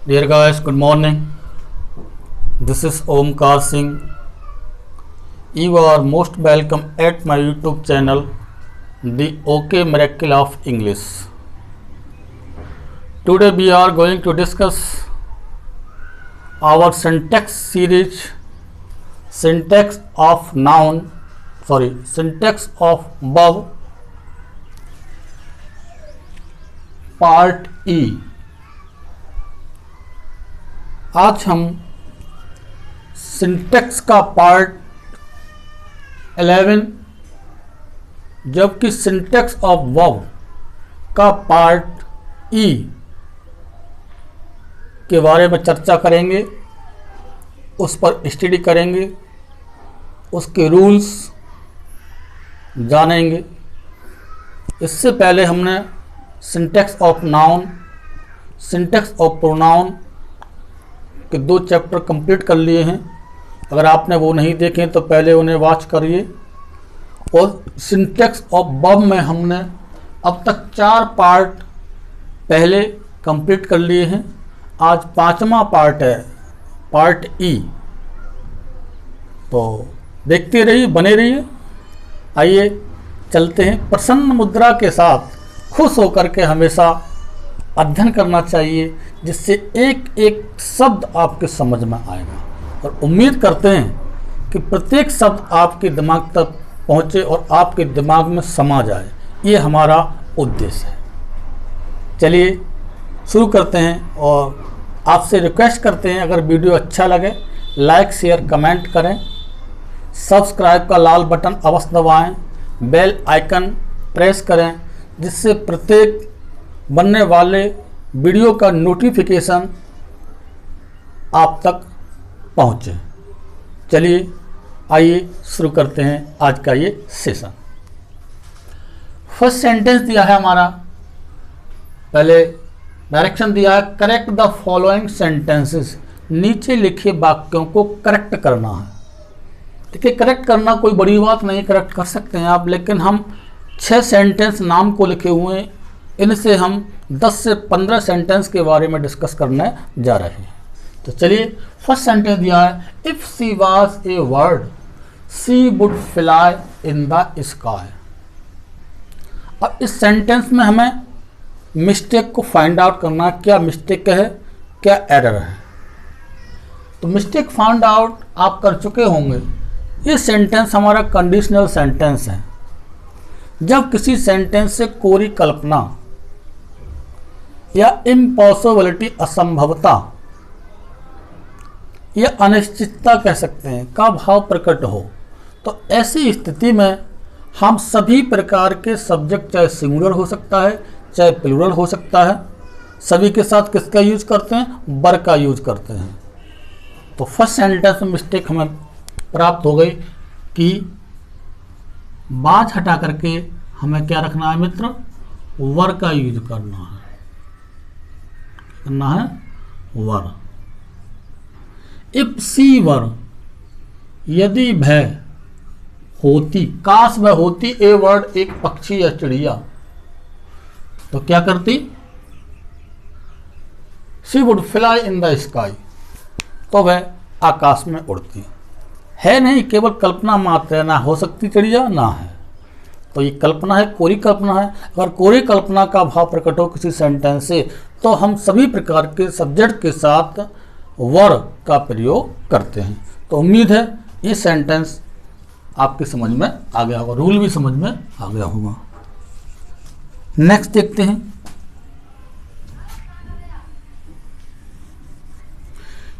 Dear guys, good morning. This is Omkar Singh. You are most welcome at my YouTube channel, The OK Miracle of English. Today we are going to discuss our syntax series, syntax of verb, part E. आज हम syntax का part 11 जबकि syntax of verb का part ई के बारे में चर्चा करेंगे, उस पर स्टडी करेंगे, उसके रूल्स जानेंगे। इससे पहले हमने syntax of noun, syntax of pronoun के 2 चैप्टर कंप्लीट कर लिए हैं। अगर आपने वो नहीं देखे तो पहले उन्हें वॉच करिए। और सिंटैक्स ऑफ वर्ब में हमने अब तक 4 पार्ट पहले कंप्लीट कर लिए हैं। आज 5वां पार्ट है, पार्ट ई। तो देखते रहिए, बने रहिए। आइए चलते हैं। प्रसन्न मुद्रा के साथ खुश होकर के हमेशा अध्ययन करना चाहिए, जिससे एक एक शब्द आपके समझ में आएगा। और उम्मीद करते हैं कि प्रत्येक शब्द आपके दिमाग तक पहुँचे और आपके दिमाग में समा जाए। ये हमारा उद्देश्य है। चलिए शुरू करते हैं और आपसे रिक्वेस्ट करते हैं, अगर वीडियो अच्छा लगे लाइक शेयर कमेंट करें, सब्सक्राइब का लाल बटन अवश्य दबाएं, बेल आइकन प्रेस करें, जिससे प्रत्येक बनने वाले वीडियो का नोटिफिकेशन आप तक पहुंचे। चलिए आइए शुरू करते हैं आज का ये सेशन। फर्स्ट सेंटेंस दिया है हमारा, पहले डायरेक्शन दिया है, करेक्ट द फॉलोइंग सेंटेंसेस। नीचे लिखे वाक्यों को करेक्ट करना है। देखिए, करेक्ट करना कोई बड़ी बात नहीं, करेक्ट कर सकते हैं आप, लेकिन हम 6 सेंटेंस नाम को लिखे हुए हैं। इनसे हम 10 से 15 सेंटेंस के बारे में डिस्कस करने जा रहे हैं। तो चलिए, फर्स्ट सेंटेंस दिया है, if she was a bird she would fly in the sky. अब इस सेंटेंस में हमें मिस्टेक को फाइंड आउट करना है, क्या मिस्टेक है, क्या एरर है। तो मिस्टेक फाइंड आउट आप कर चुके होंगे। ये सेंटेंस हमारा कंडीशनल सेंटेंस है। जब किसी सेंटेंस से कोरी कल्पना या इम्पॉसिबिलिटी, असंभवता या अनिश्चितता कह सकते हैं, का भाव प्रकट हो, तो ऐसी स्थिति में हम सभी प्रकार के सब्जेक्ट, चाहे सिंगुलर हो सकता है चाहे प्लूरल हो सकता है, सभी के साथ किसका यूज करते हैं, वर का यूज करते हैं। तो फर्स्ट सेंटेंस में मिस्टेक हमें प्राप्त हो गई कि बाज हटा करके हमें क्या रखना है मित्र, वर का यूज करना है, वर। इफ सी वर, यदि भय होती, काश वह होती, ए वर्ड एक पक्षी या चिड़िया, तो क्या करती, she would fly in the sky, तो वह आकाश में उड़ती। है नहीं, केवल कल्पना मात्र है, ना हो सकती चिड़िया ना है। तो ये कल्पना है, कोरी कल्पना है। अगर कोरी कल्पना का भाव प्रकट हो किसी सेंटेंस से, तो हम सभी प्रकार के सब्जेक्ट के साथ वर का प्रयोग करते हैं। तो उम्मीद है ये सेंटेंस आपकी समझ में आ गया होगा, रूल भी समझ में आ गया होगा। नेक्स्ट देखते हैं।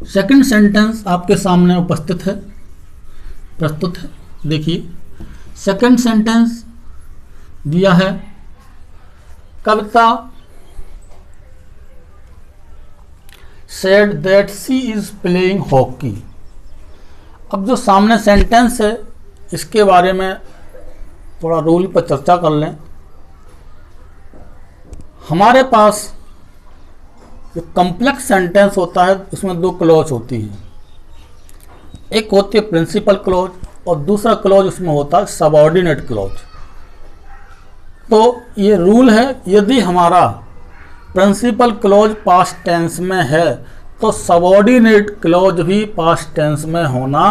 सेकंड सेंटेंस आपके सामने उपस्थित है, प्रस्तुत है। देखिए, सेकंड सेंटेंस दिया है, कविता said that she is playing hockey। अब जो सामने सेंटेंस है, इसके बारे में थोड़ा रूल पर चर्चा कर लें। हमारे पास जो कॉम्प्लेक्स सेंटेंस होता है, उसमें 2 क्लॉज होती हैं। एक होती है प्रिंसिपल क्लॉज और दूसरा क्लॉज उसमें होता है सबऑर्डिनेट क्लॉज। तो ये रूल है, यदि हमारा प्रिंसिपल क्लॉज पास्ट टेंस में है तो सबऑर्डिनेट क्लॉज भी पास्ट टेंस में होना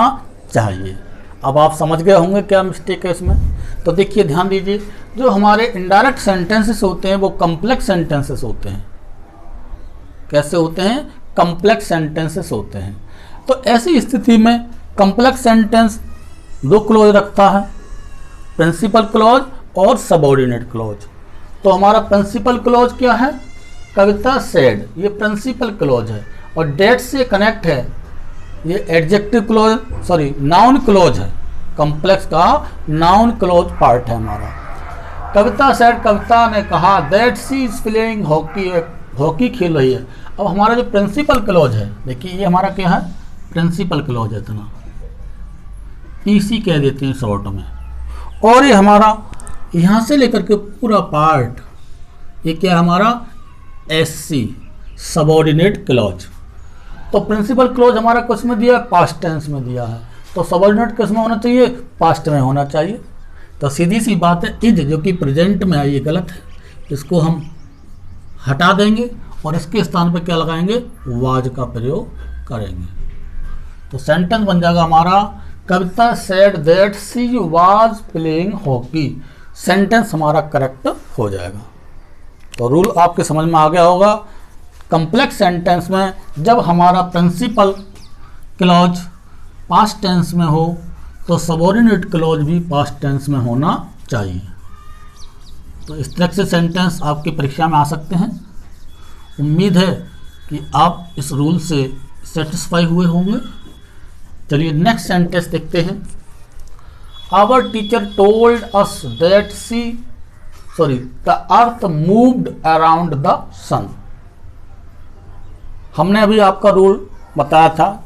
चाहिए। अब आप समझ गए होंगे क्या मिस्टेक है इसमें। तो देखिए ध्यान दीजिए, जो हमारे इनडायरेक्ट सेंटेंसेस होते हैं वो कॉम्प्लेक्स सेंटेंसेस होते हैं। कैसे होते हैं? कॉम्प्लेक्स सेंटेंसेस होते हैं। तो ऐसी स्थिति में कॉम्प्लेक्स सेंटेंस दो क्लॉज रखता है, प्रिंसिपल क्लॉज और सबऑर्डिनेट क्लॉज। तो हमारा प्रिंसिपल क्लॉज क्या है? कविता सेड, ये प्रिंसिपल क्लॉज है। और डेट से कनेक्ट है, ये adjective clause, sorry noun clause है। कॉम्प्लेक्स का नाउन क्लॉज पार्ट है हमारा। कविता सेड, कविता ने कहा that she is playing hockey, hockey खेल रही है। अब हमारा जो प्रिंसिपल क्लॉज है, देखिए ये हमारा क्या है? प्रिंसिपल क्लॉज है, इतना पीसी कह देते हैं शॉर्ट में। और ये हमारा यहाँ से लेकर के पूरा पार्ट, ये क्या है हमारा? SC, subordinate clause. तो प्रिंसिपल क्लॉज हमारा किस में दिया है? पास्ट टेंस में दिया है। तो सबऑर्डिनेट किस में होना चाहिए? पास्ट में होना चाहिए। तो सीधी सी बात है, इज जो कि प्रेजेंट में है ये गलत है, इसको हम हटा देंगे और इसके स्थान पर क्या लगाएंगे? वाज का प्रयोग करेंगे। तो सेंटेंस बन जाएगा हमारा Kavita said that she was playing hockey. Sentence हमारा करेक्ट हो जाएगा। तो रूल आपके समझ में आ गया होगा। कॉम्प्लेक्स सेंटेंस में जब हमारा प्रिंसिपल क्लॉज पास्ट टेंस में हो तो सबऑर्डिनेट क्लॉज भी पास्ट टेंस में होना चाहिए। तो इस तरह से सेंटेंस आपकी परीक्षा में आ सकते हैं। उम्मीद है कि आप इस रूल से सेटिस्फाई हुए होंगे। चलिए नेक्स्ट सेंटेंस देखते हैं। Our teacher told us that the earth moved around the sun. हमने अभी आपका रूल बताया था,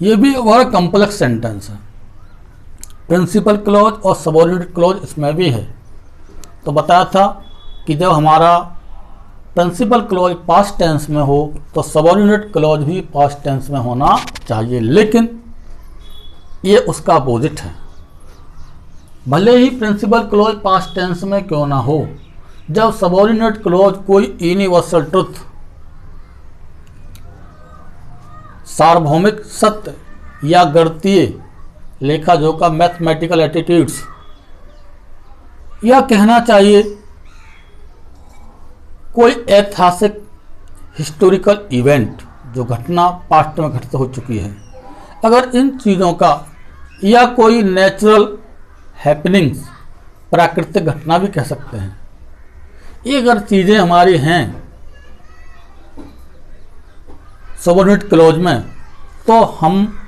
ये भी वह कॉम्प्लेक्स सेंटेंस है। प्रिंसिपल क्लॉज और सबऑर्डिनेट क्लॉज इसमें भी है। तो बताया था कि जब हमारा प्रिंसिपल क्लॉज पास्ट टेंस में हो तो सबऑर्डिनेट क्लॉज भी पास्ट टेंस में होना चाहिए, लेकिन ये उसका अपोजिट है। भले ही प्रिंसिपल क्लॉज पास्ट टेंस में क्यों ना हो, जब सबऑर्डिनेट क्लॉज कोई यूनिवर्सल ट्रुथ, सार्वभौमिक सत्य या गणितीय लेखा जोखा मैथमेटिकल एटीट्यूड्स, या कहना चाहिए कोई ऐतिहासिक हिस्टोरिकल इवेंट जो घटना पास्ट में घटित हो चुकी है, अगर इन चीज़ों का, या कोई नेचुरल हैपनिंग्स, प्राकृतिक घटना भी कह सकते हैं, ये अगर चीज़ें हमारी हैं सबऑर्डिनेट क्लॉज में, तो हम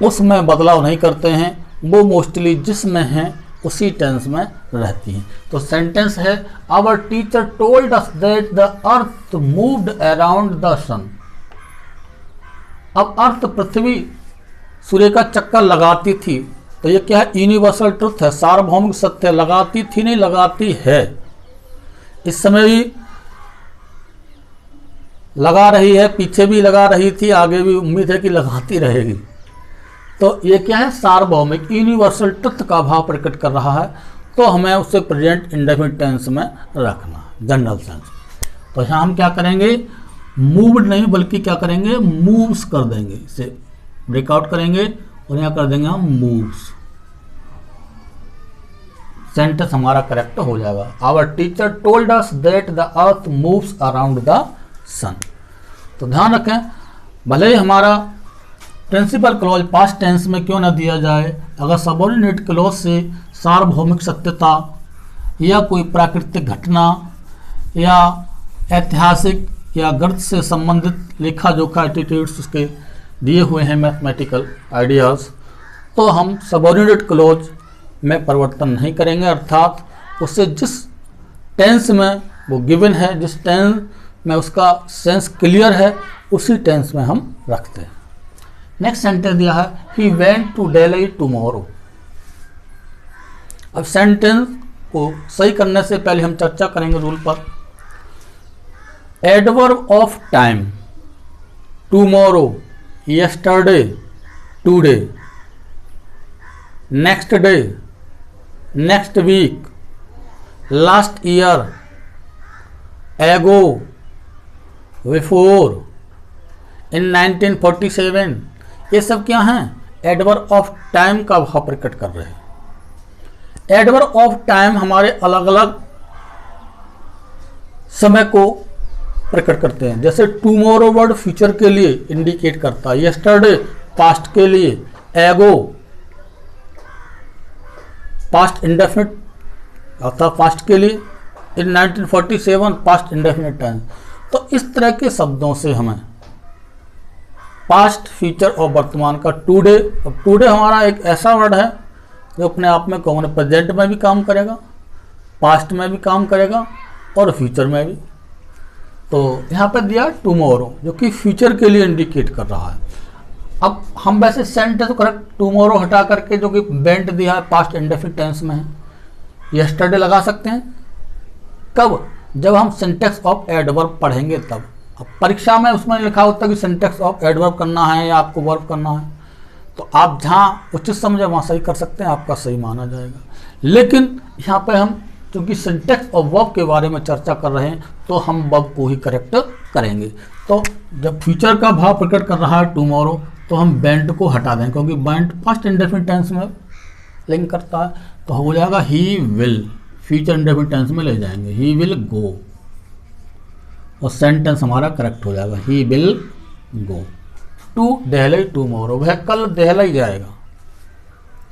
उसमें बदलाव नहीं करते हैं। वो मोस्टली जिसमें हैं उसी टेंस में रहती हैं। तो सेंटेंस है our teacher told us that the earth moved around the sun. अब अर्थ पृथ्वी सूर्य का चक्कर लगाती थी, तो ये क्या है? यूनिवर्सल ट्रुथ है, सार्वभौमिक सत्य। लगाती थी नहीं, लगाती है। इस समय भी लगा रही है, पीछे भी लगा रही थी, आगे भी उम्मीद है कि लगाती रहेगी। तो ये क्या है? सार्वभौमिक यूनिवर्सल ट्रुथ का भाव प्रकट कर रहा है। तो हमें उसे प्रेजेंट इंडेफिनिट टेंस में रखना, जनरल सेंस। तो यहाँ हम क्या करेंगे? मूव्ड नहीं बल्कि क्या करेंगे? मूव्स कर देंगे। इसे ब्रेकआउट करेंगे और यहाँ कर देंगे हम मूव्स। सेंटेंस हमारा करेक्ट हो जाएगा। Our teacher told us that the earth moves around the sun. तो ध्यान रखें, भले ही हमारा प्रिंसिपल क्लॉज पास्ट टेंस में क्यों ना दिया जाए, अगर सबऑर्डिनेट क्लॉज से सार्वभौमिक सत्यता या कोई प्राकृतिक घटना या ऐतिहासिक या गणित से संबंधित लेखा जोखा एटीट्यूड्स उसके दिए हुए हैं, मैथमेटिकल आइडियाज़, तो हम सबऑर्डिनेट क्लॉज में परिवर्तन नहीं करेंगे। अर्थात उससे जिस टेंस में वो गिवन है, जिस टेंस में उसका सेंस क्लियर है, उसी टेंस में हम रखते हैं। नेक्स्ट सेंटेंस दिया है he went to Delhi tomorrow. अब सेंटेंस को सही करने से पहले हम चर्चा करेंगे रूल पर। Adverb of time, tomorrow, yesterday, today, next day, next week, last year, ago, before, in 1947, ये सब क्या हैं? एडवर्ब ऑफ टाइम का भाव प्रकट कर रहे हैं। एडवर्ब ऑफ टाइम हमारे अलग अलग समय को प्रकट करते हैं। जैसे टुमारो वर्ड फ्यूचर के लिए इंडिकेट करता है, यस्टरडे पास्ट के लिए, एगो पास्ट इंडेफिनिट अर्थात पास्ट के लिए, इन 1947 पास्ट इंडेफिनिट टाइम। तो इस तरह के शब्दों से हमें पास्ट, फ्यूचर और वर्तमान का टुडे। अब टुडे हमारा एक ऐसा वर्ड है जो अपने आप में कॉमन प्रेजेंट में भी काम करेगा, पास्ट में भी काम करेगा और फ्यूचर में भी। तो यहाँ पर दिया टुमारो जो कि फ्यूचर के लिए इंडिकेट कर रहा है। अब हम वैसे सेंटेंस करेक्ट टुमारो हटा करके जो कि बेंट दिया है पास्ट इंडेफिनिट टेंस में है, यस्टरडे लगा सकते हैं। कब? जब हम सिंटेक्स ऑफ एडवर्ब पढ़ेंगे तब। अब परीक्षा में उसमें लिखा होता है कि सिंटेक्स ऑफ एडवर्ब करना है या आपको वर्ब करना है, तो आप जहाँ उचित समझे वहाँ सही कर सकते हैं, आपका सही माना जाएगा। लेकिन यहाँ पे हम क्योंकि सिंटेक्स ऑफ वर्ब के बारे में चर्चा कर रहे हैं तो हम वर्ब को ही करेक्ट करेंगे। तो जब फ्यूचर का भाव प्रकट कर रहा है टुमारो, तो हम बेंट को हटा दें क्योंकि बेंट पास्ट इंडेफिनिट टेंस में लिंक करता है। तो हो जाएगा he will, future indefinite tense में ले जाएंगे, ही विल गो, और सेंटेंस हमारा करेक्ट हो जाएगा, he will go to Delhi tomorrow. वह कल दिल्ली जाएगा।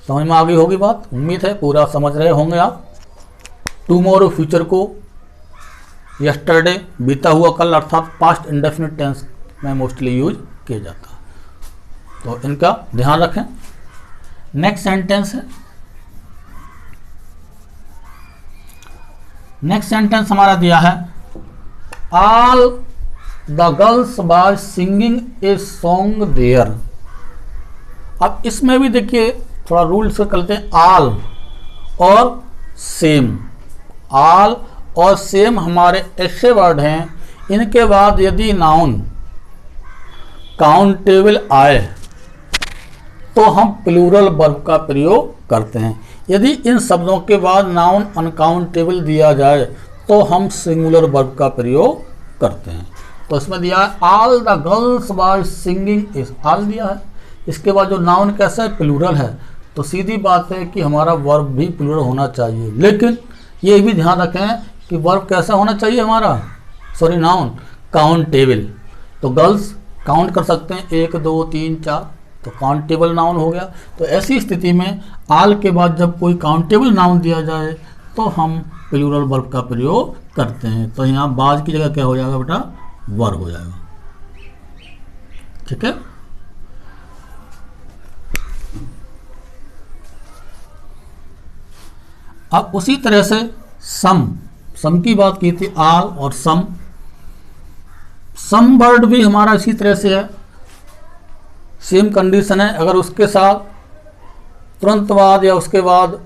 समझ में आ गई होगी बात, उम्मीद है पूरा समझ रहे होंगे आप। टुमारो फ्यूचर को, यस्टरडे बीता हुआ कल अर्थात पास्ट इंडेफिनिट टेंस में मोस्टली यूज किया जाता है। तो इनका ध्यान रखें। नेक्स्ट सेंटेंस है, नेक्स्ट सेंटेंस हमारा दिया है all the girls by singing a song there. अब इसमें भी देखिए थोड़ा रूल से करते हैं। ऑल और सेम, ऑल और सेम हमारे ऐसे वर्ड हैं, इनके बाद यदि नाउन काउंटेबल आए तो हम प्लूरल वर्ब का प्रयोग करते हैं। यदि इन शब्दों के बाद नाउन अनकाउंटेबल दिया जाए तो हम सिंगुलर वर्ब का प्रयोग करते हैं। तो इसमें दिया है all the girls by singing is, all दिया है, इसके बाद जो नाउन कैसा है? प्लूरल है। तो सीधी बात है कि हमारा वर्ब भी प्लूरल होना चाहिए। लेकिन ये भी ध्यान रखें कि वर्ब कैसा होना चाहिए हमारा, सॉरी नाउन काउंटेबल। तो गर्ल्स काउंट कर सकते हैं 1 2 3 4, तो काउंटेबल नाउन हो गया। तो ऐसी स्थिति में आल के बाद जब कोई काउंटेबल नाउन दिया जाए तो हम प्लूरल वर्ब का प्रयोग करते हैं। तो यहाँ बाज की जगह क्या हो जाएगा बेटा? वर्ब हो जाएगा। ठीक है। अब उसी तरह से सम की बात की थी, आल और सम वर्ड भी हमारा इसी तरह से है, सेम कंडीशन है। अगर उसके साथ तुरंत बाद या उसके बाद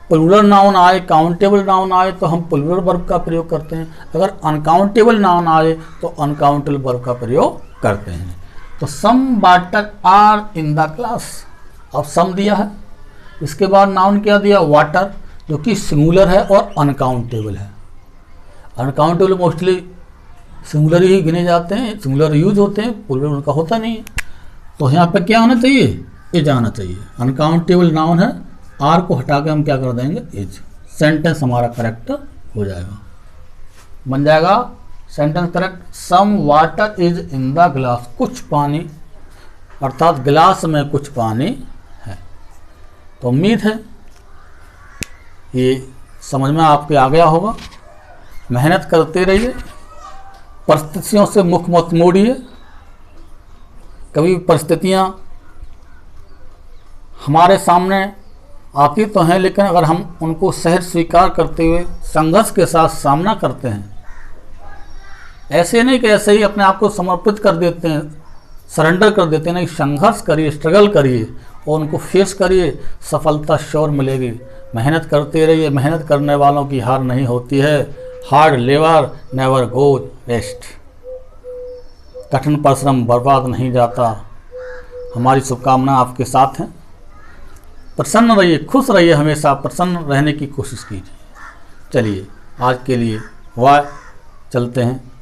प्लूरल नाउन आए, काउंटेबल नाउन आए तो हम प्लूरल वर्ब का प्रयोग करते हैं। अगर अनकाउंटेबल नाउन आए तो अनकाउंटेबल वर्ब का प्रयोग करते हैं। तो some water are in the class. अब सम दिया है, इसके बाद नाउन क्या दिया? वाटर, जो कि सिंगुलर है और अनकाउंटेबल है। अनकाउंटेबल मोस्टली सिंगुलर ही गिने जाते हैं, सिंगुलर यूज होते हैं, प्लूरल उनका होता नहीं है। तो यहाँ पे क्या होना चाहिए? इज आना चाहिए। अनकाउंटेबल नाउन है, आर को हटा के हम क्या कर देंगे? इज। सेंटेंस हमारा करेक्ट हो जाएगा, बन जाएगा sentence correct. Some water is in the glass, कुछ पानी अर्थात गिलास में कुछ पानी है। तो उम्मीद है ये समझ में आपके आ गया होगा। मेहनत करते रहिए, परिस्थितियों से मुख मत मोड़िए। कभी परिस्थितियाँ हमारे सामने आती तो हैं, लेकिन अगर हम उनको सहज स्वीकार करते हुए संघर्ष के साथ सामना करते हैं, ऐसे नहीं कि ऐसे ही अपने आप को समर्पित कर देते हैं, सरेंडर कर देते हैं, नहीं, संघर्ष करिए, स्ट्रगल करिए और उनको फेस करिए, सफलता श्योर मिलेगी। मेहनत करते रहिए, मेहनत करने वालों की हार नहीं होती है। Hard labour never goes waste, कठिन परिश्रम बर्बाद नहीं जाता। हमारी शुभकामना आपके साथ हैं। प्रसन्न रहिए, खुश रहिए, हमेशा प्रसन्न रहने की कोशिश कीजिए। चलिए आज के लिए वाह, चलते हैं।